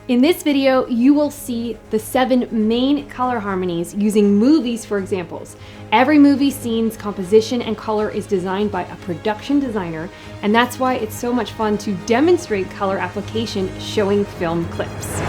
In this video, you will see the 7 main color harmonies using movies for examples. Every movie scene's composition and color is designed by a production designer, and that's why it's so much fun to demonstrate color application showing film clips.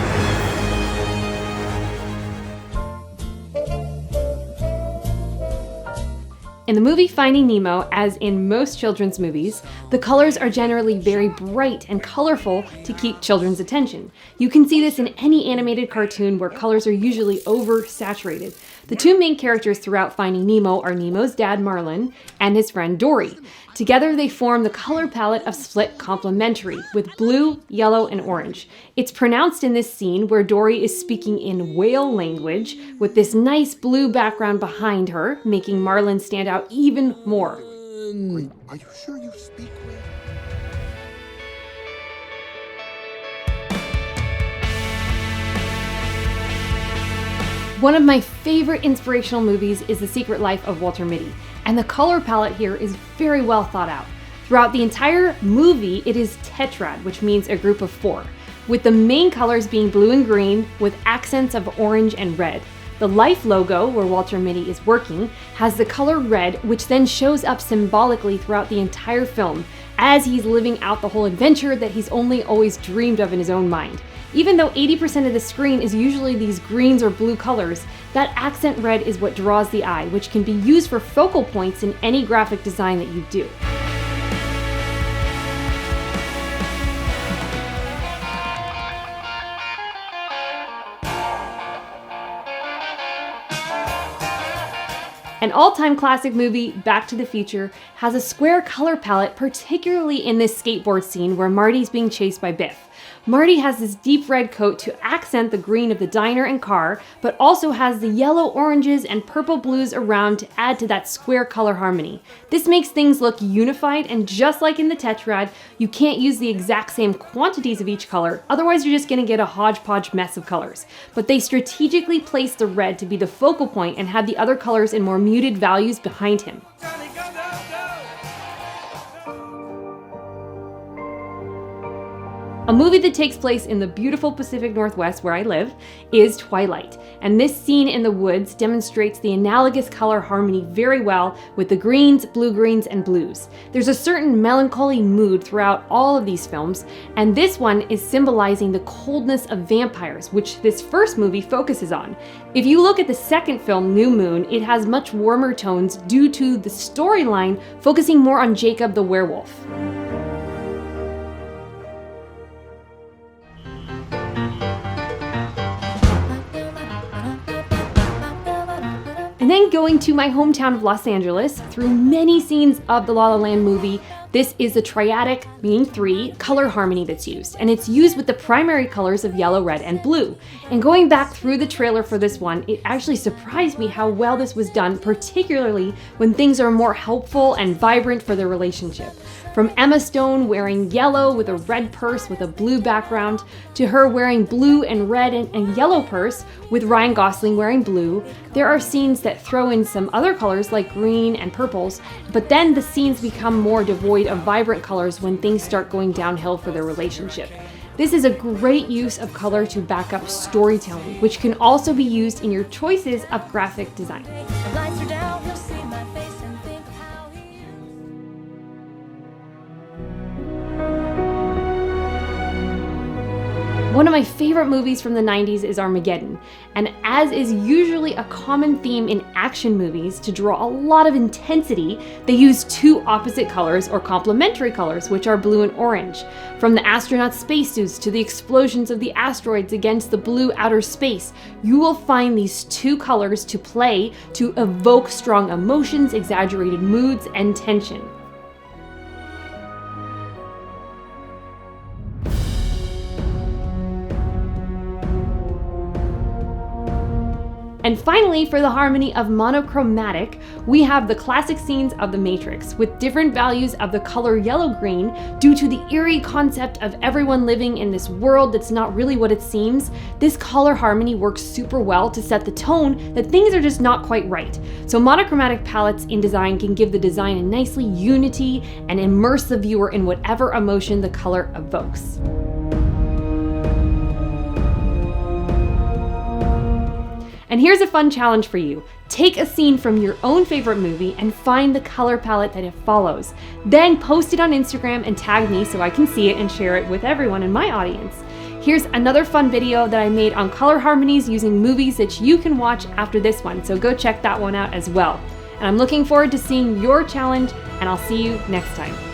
In the movie Finding Nemo, as in most children's movies, the colors are generally very bright and colorful to keep children's attention. You can see this in any animated cartoon where colors are usually oversaturated. The 2 main characters throughout Finding Nemo are Nemo's dad Marlin and his friend Dory. Together they form the color palette of Split Complementary, with blue, yellow, and orange. It's pronounced in this scene where Dory is speaking in whale language with this nice blue background behind her, making Marlin stand out even more. Wait, are you sure you speak whale? One of my favorite inspirational movies is The Secret Life of Walter Mitty, and the color palette here is very well thought out. Throughout the entire movie, it is tetrad, which means a group of 4, with the main colors being blue and green with accents of orange and red. The Life logo, where Walter Mitty is working, has the color red, which then shows up symbolically throughout the entire film as he's living out the whole adventure that he's only always dreamed of in his own mind. Even though 80% of the screen is usually these greens or blue colors, that accent red is what draws the eye, which can be used for focal points in any graphic design that you do. An all-time classic movie, Back to the Future, has a square color palette, particularly in this skateboard scene where Marty's being chased by Biff. Marty has this deep red coat to accent the green of the diner and car, but also has the yellow, oranges, and purple blues around to add to that square color harmony. This makes things look unified, and just like in the tetrad, you can't use the exact same quantities of each color, otherwise you're just gonna get a hodgepodge mess of colors. But they strategically place the red to be the focal point and have the other colors in more muted values behind him. A movie that takes place in the beautiful Pacific Northwest where I live is Twilight, and this scene in the woods demonstrates the analogous color harmony very well with the greens, blue-greens, and blues. There's a certain melancholy mood throughout all of these films, and this one is symbolizing the coldness of vampires, which this first movie focuses on. If you look at the second film, New Moon, it has much warmer tones due to the storyline focusing more on Jacob the werewolf. And then going to my hometown of Los Angeles, through many scenes of the La La Land movie, this is the triadic, meaning 3, color harmony that's used, and it's used with the primary colors of yellow, red, and blue. And going back through the trailer for this one, it actually surprised me how well this was done, particularly when things are more helpful and vibrant for the relationship. From Emma Stone wearing yellow with a red purse with a blue background, to her wearing blue and red and yellow purse with Ryan Gosling wearing blue, there are scenes that throw in some other colors like green and purples, but then the scenes become more devoid of vibrant colors when things start going downhill for their relationship. This is a great use of color to back up storytelling, which can also be used in your choices of graphic design. One of my favorite movies from the 90s is Armageddon, and as is usually a common theme in action movies to draw a lot of intensity, they use 2 opposite colors or complementary colors, which are blue and orange. From the astronauts' spacesuits to the explosions of the asteroids against the blue outer space, you will find these 2 colors to play to evoke strong emotions, exaggerated moods, and tension. And finally, for the harmony of monochromatic, we have the classic scenes of The Matrix, with different values of the color yellow-green due to the eerie concept of everyone living in this world that's not really what it seems. This color harmony works super well to set the tone that things are just not quite right. So monochromatic palettes in design can give the design a nicely unity and immerse the viewer in whatever emotion the color evokes. And here's a fun challenge for you. Take a scene from your own favorite movie and find the color palette that it follows. Then post it on Instagram and tag me so I can see it and share it with everyone in my audience. Here's another fun video that I made on color harmonies using movies that you can watch after this one, so go check that one out as well. And I'm looking forward to seeing your challenge, and I'll see you next time.